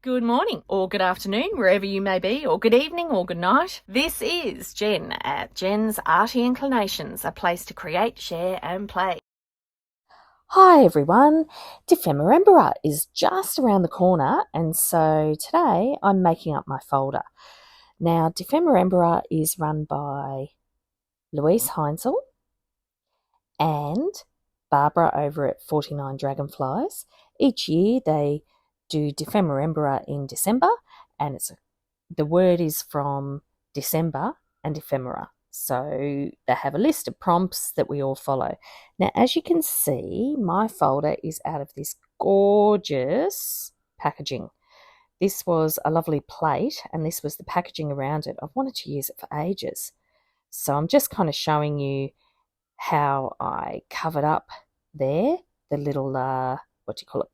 Good morning, or good afternoon, wherever you may be, or good evening, or good night. This is Jen at JensArtyInclinations, a place to create, share, and play. Hi everyone, DEPHEMEREMBER is just around the corner, and so today I'm making up my folder. Now, DEPHEMEREMBER is run by Luise Heinzl and Barbara over at 49 Dragonflies. Each year they do DEPHEMEREMBER in December, and the word is from December and ephemera. So they have a list of prompts that we all follow. Now, as you can see, my folder is out of this gorgeous packaging. This was a lovely plate, and this was the packaging around it. I've wanted to use it for ages. So I'm just kind of showing you how I covered up there, the little,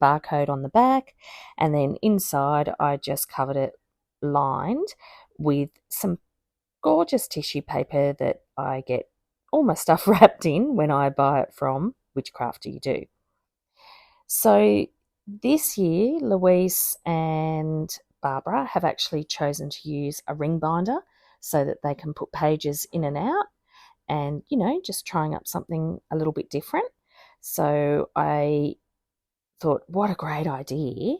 barcode on the back. And then inside, I just covered it lined with some gorgeous tissue paper that I get all my stuff wrapped in when I buy it from Which Craft Do You Do. So this year, Louise and Barbara have actually chosen to use a ring binder so that they can put pages in and out and, just trying up something a little bit different. So I thought, what a great idea.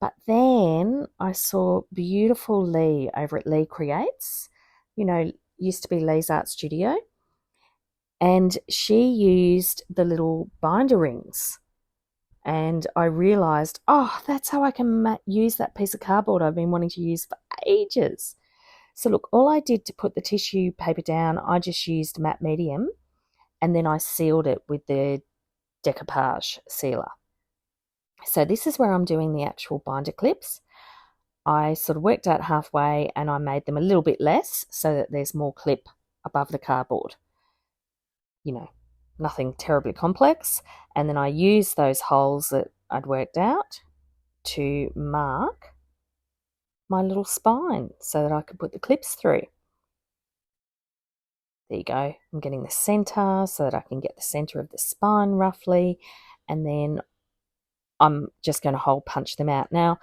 But then I saw beautiful Lee over at Lee Creates, used to be Lee's Art Studio, and she used the little binder rings. And I realised, that's how I can use that piece of cardboard I've been wanting to use for ages. So look, all I did to put the tissue paper down, I just used matte medium, and then I sealed it with the decoupage sealer. So this is where I'm doing the actual binder clips. I sort of worked out halfway and I made them a little bit less so that there's more clip above the cardboard. Nothing terribly complex. And then I used those holes that I'd worked out to mark my little spine so that I could put the clips through. There you go. I'm getting the center so that I can get the center of the spine roughly. And then I'm just going to hole punch them out. Now,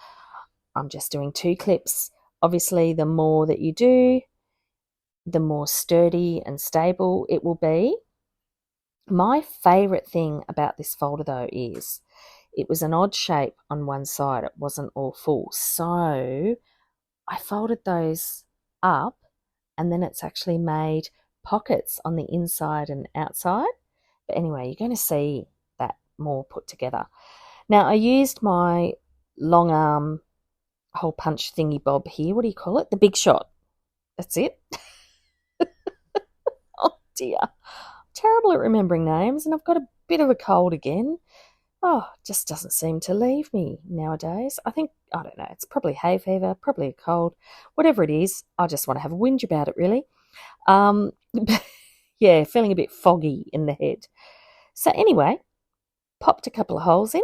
I'm just doing 2 clips. Obviously, the more that you do, the more sturdy and stable it will be. My favourite thing about this folder, though, is it was an odd shape on one side. It wasn't all full. So I folded those up, and then it's actually made pockets on the inside and outside. But anyway, you're going to see that more put together. Now, I used my long arm hole punch thingy bob here. What do you call it? The Big Shot. That's it. Oh dear. Terrible at remembering names, and I've got a bit of a cold again. Just doesn't seem to leave me nowadays. I don't know, it's probably hay fever, probably a cold. Whatever it is, I just want to have a whinge about it, really. Yeah, feeling a bit foggy in the head. So anyway, popped a couple of holes in,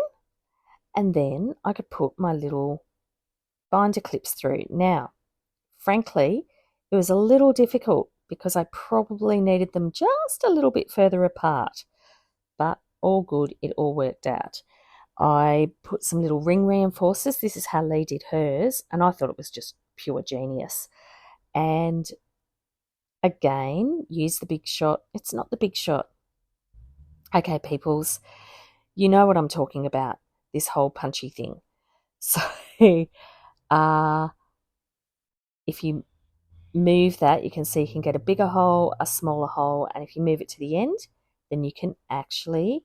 and then I could put my little binder clips through. Now, frankly, it was a little difficult because I probably needed them just a little bit further apart, but all good, it all worked out. I put some little ring reinforcers. This is how Lee did hers, and I thought it was just pure genius. And again, use the Big Shot. It's not the Big Shot. Okay, peoples, you know what I'm talking about, this whole punchy thing. So if you move that, you can see you can get a bigger hole, a smaller hole, and if you move it to the end, then you can actually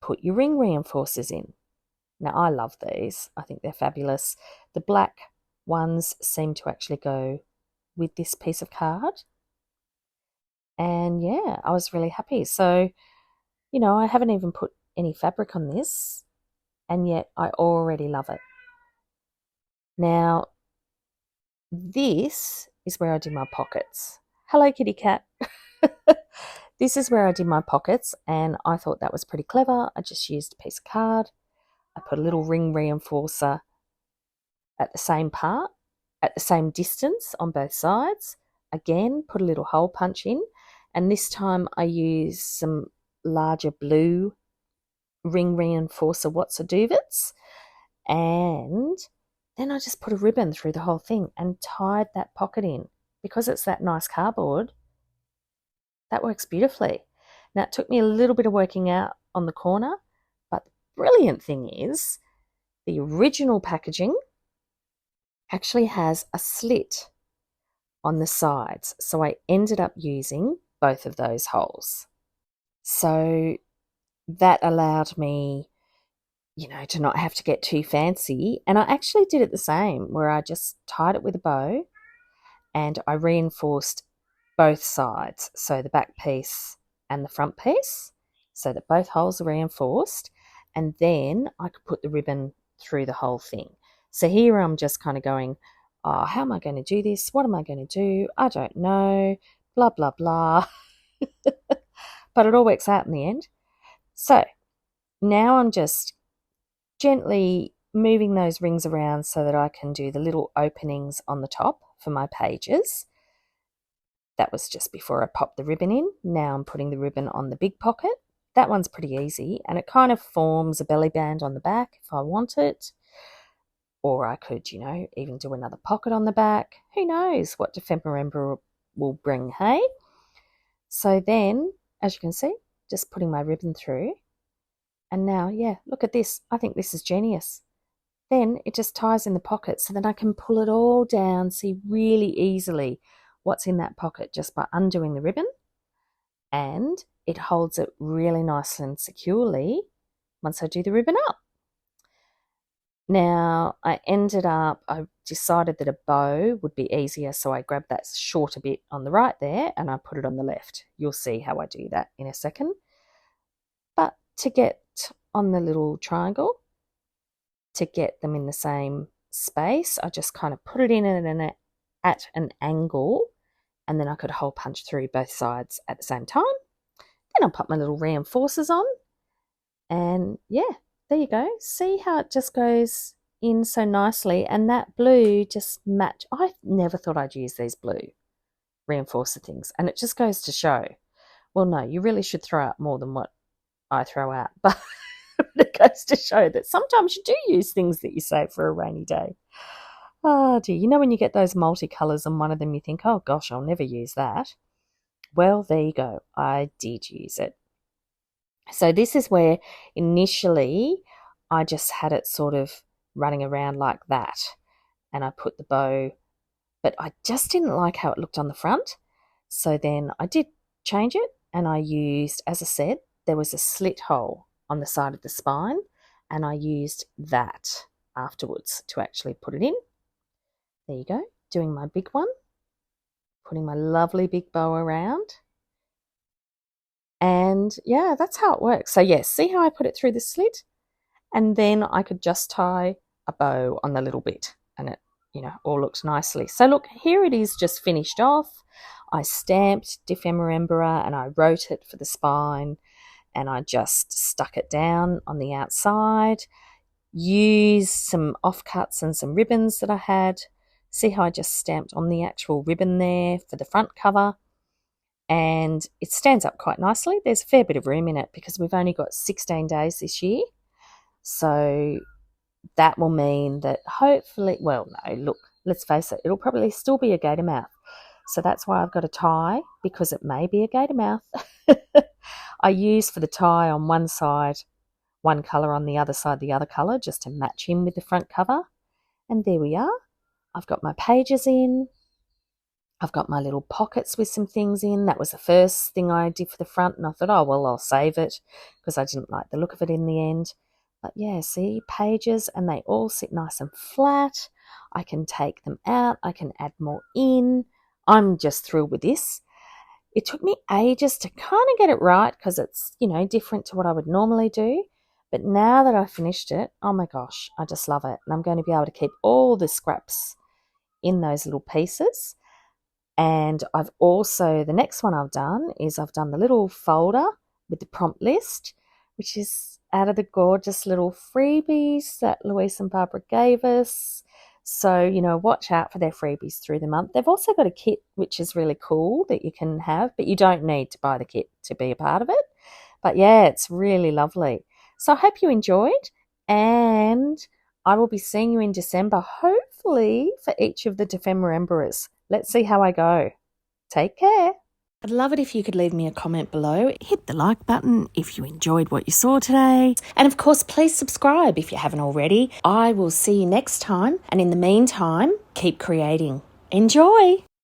put your ring reinforcers in. Now, I love these. I think they're fabulous. The black ones seem to actually go with this piece of card. And yeah, I was really happy. So, I haven't even put any fabric on this, and yet I already love it. Now, this is where I did my pockets. Hello, kitty cat. This is where I did my pockets, and I thought that was pretty clever. I just used a piece of card. I put a little ring reinforcer at the same part, at the same distance on both sides. Again, put a little hole punch in, and this time I used some larger blue ring reinforcer Watts or Duvets, And then I just put a ribbon through the whole thing and tied that pocket in. Because it's that nice cardboard, that works beautifully. Now, it took me a little bit of working out on the corner, but the brilliant thing is the original packaging actually has a slit on the sides. So I ended up using both of those holes. So that allowed me, to not have to get too fancy. And I actually did it the same, where I just tied it with a bow and I reinforced both sides, so the back piece and the front piece, so that both holes are reinforced, and then I could put the ribbon through the whole thing. So here I'm just kind of going, oh, how am I going to do this? What am I going to do? I don't know, blah, blah, blah. But it all works out in the end. So now I'm just gently moving those rings around so that I can do the little openings on the top for my pages. That was just before I popped the ribbon in. Now I'm putting the ribbon on the big pocket. That one's pretty easy, and it kind of forms a belly band on the back if I want it. Or I could, even do another pocket on the back. Who knows what DEPHEMEREMBER will bring, hey? So then, as you can see, just putting my ribbon through. And now, yeah, look at this. I think this is genius. Then it just ties in the pocket, so then I can pull it all down, see really easily what's in that pocket just by undoing the ribbon, and it holds it really nicely and securely once I do the ribbon up. Now I decided that a bow would be easier, so I grabbed that shorter bit on the right there and I put it on the left. You'll see how I do that in a second. But to get on the little triangle, to get them in the same space, I just kind of put it in at an angle, and then I could hole punch through both sides at the same time. Then I'll put my little reinforcers on, and yeah, there you go. See how it just goes in so nicely, and that blue just match. I never thought I'd use these blue reinforcer things, and it just goes to show. Well, no, you really should throw out more than what I throw out, but it goes to show that sometimes you do use things that you save for a rainy day. Oh dear, when you get those multicolours on one of them, you think, oh gosh, I'll never use that. Well, there you go. I did use it. So this is where initially I just had it sort of running around like that, and I put the bow, but I just didn't like how it looked on the front. So then I did change it, and I used, as I said, there was a slit hole on the side of the spine, and I used that afterwards to actually put it in. There you go, doing my big one, putting my lovely big bow around. And yeah, that's how it works. So yes, see how I put it through the slit? And then I could just tie a bow on the little bit, and it, all looks nicely. So look, here it is just finished off. I stamped DEPHEMEREMBER and I wrote it for the spine, and I just stuck it down on the outside, used some offcuts and some ribbons that I had. See how I just stamped on the actual ribbon there for the front cover, and it stands up quite nicely. There's a fair bit of room in it because we've only got 16 days this year. So that will mean that hopefully, well, no, look, let's face it, it'll probably still be a gator mouth. So that's why I've got a tie, because it may be a gator mouth. I use for the tie on one side one colour, on the other side the other colour, just to match in with the front cover. And there we are. I've got my pages in. I've got my little pockets with some things in. That was the first thing I did for the front, and I thought, oh, well, I'll save it because I didn't like the look of it in the end. But yeah, see, pages, and they all sit nice and flat. I can take them out. I can add more in. I'm just thrilled with this. It took me ages to kind of get it right because it's, different to what I would normally do. But now that I finished it, oh my gosh, I just love it. And I'm going to be able to keep all the scraps in those little pieces. And I've also, the next one I've done is I've done the little folder with the prompt list, which is out of the gorgeous little freebies that Luise and Barbara gave us. So, watch out for their freebies through the month. They've also got a kit, which is really cool, that you can have, but you don't need to buy the kit to be a part of it. But yeah, it's really lovely. So I hope you enjoyed, and I will be seeing you in December, hopefully for each of the DEPHEMEREMBERers. Let's see how I go. Take care. I'd love it if you could leave me a comment below. Hit the like button if you enjoyed what you saw today. And of course, please subscribe if you haven't already. I will see you next time. And in the meantime, keep creating. Enjoy!